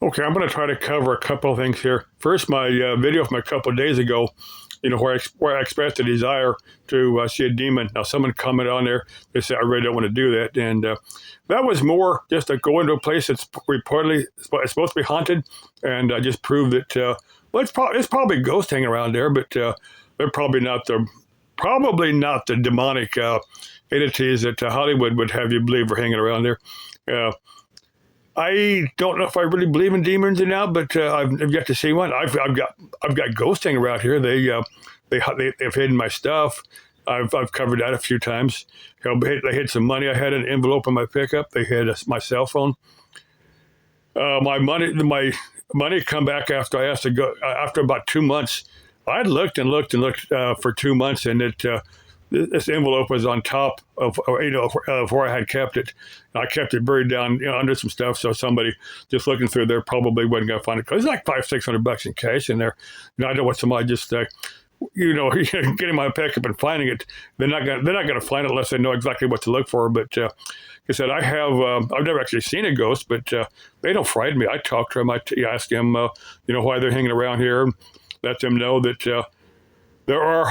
Okay, I'm going to try to cover a couple of things here. First, my video from a couple of days ago, where I expressed a desire to see a demon. Now, someone commented on there. They said, I really don't want to do that. And that was more just to go into a place that's reportedly it's supposed to be haunted and just prove that, well, it's probably ghosts hanging around there, but they're probably not the demonic entities that Hollywood would have you believe are hanging around there. Uh, I don't know if I really believe in demons now, but I've yet to see one. I've got ghosting around here. They've hidden my stuff. I've covered that a few times. They hid some money. I had an envelope in my pickup. They had my cell phone. My money come back after I asked to go after about 2 months. I looked and looked and looked for 2 months, and this envelope was on top of where I had kept it. I kept it buried down under some stuff, so somebody just looking through there probably wasn't going to find it. Cause it's like $500-600 in cash in there. I don't want somebody just getting my pickup and finding it. They're not gonna find it unless they know exactly what to look for. But like I said, I've never actually seen a ghost, but they don't frighten me. I talk to them. I ask them why they're hanging around here. Let them know that. There are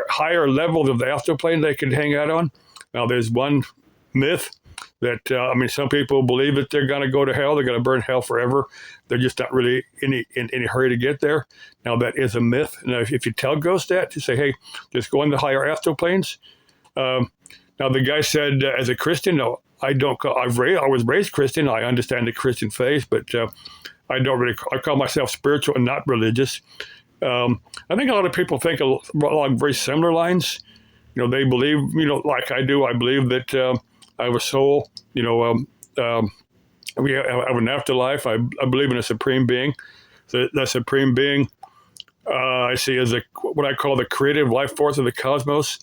higher levels of the astral plane they can hang out on. Now, there's one myth that some people believe that they're going to go to hell. They're going to burn hell forever. They're just not really in any hurry to get there. Now, that is a myth. Now, if you tell ghosts that, you say, "Hey, just go in the higher astral planes." Now, the guy said, as a Christian, no, I don't. I was raised Christian. I understand the Christian faith, but I don't really. I call myself spiritual and not religious. I think a lot of people think along very similar lines. They believe, like I do. I believe that I have a soul. We have an afterlife. I believe in a supreme being. The supreme being I see as what I call the creative life force of the cosmos,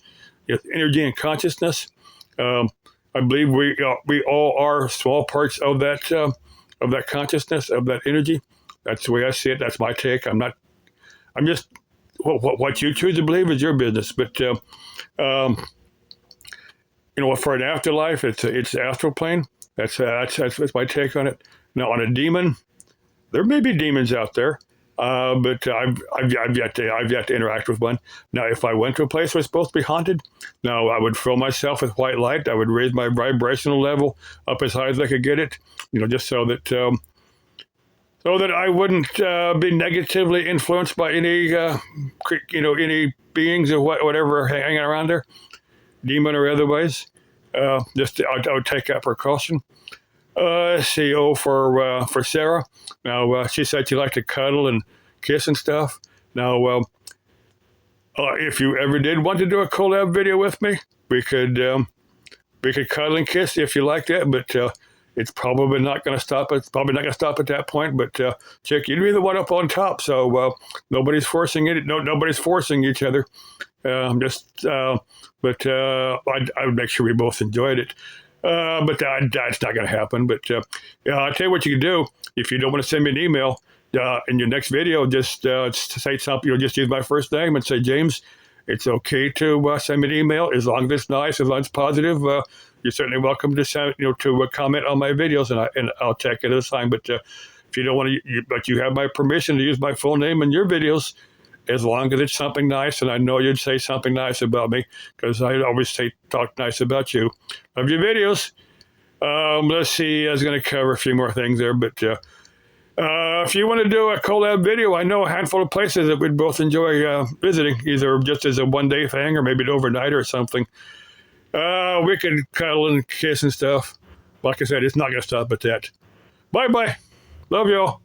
energy and consciousness. I believe we all are small parts of that consciousness, of that energy. That's the way I see it. That's my take. I'm just what you choose to believe is your business. But for an afterlife, it's astral plane. That's my take on it. Now, on a demon, there may be demons out there, but I've yet to interact with one. Now, if I went to a place where it's supposed to be haunted, now I would fill myself with white light. I would raise my vibrational level up as high as I could get it. Just so that I wouldn't be negatively influenced by any beings or whatever hanging around there, demon or otherwise. I would take that precaution. See, for Sarah. Now, she said she liked to cuddle and kiss and stuff. Now, if you ever did want to do a collab video with me, we could cuddle and kiss if you like that, but it's probably not going to stop. It's probably not going to stop at that point. But Chick, you'd be the one up on top, so nobody's forcing it. No, nobody's forcing each other. I would make sure we both enjoyed it. But that's not going to happen. But I'll tell you what you can do. If you don't want to send me an email in your next video, just say something. Just use my first name and say, James, it's okay to send me an email as long as it's nice, as long as it's positive. You're certainly welcome to send, to comment on my videos, and I'll check it at a time. But if you don't want to, but you have my permission to use my full name in your videos, as long as it's something nice, and I know you'd say something nice about me, because I always talk nice about you. Love your videos. Let's see, I was going to cover a few more things there, but if you want to do a collab video, I know a handful of places that we'd both enjoy visiting, either just as a one-day thing or maybe an overnight or something. We could cuddle and kiss and stuff. Like I said, it's not going to stop at that. Bye-bye. Love y'all.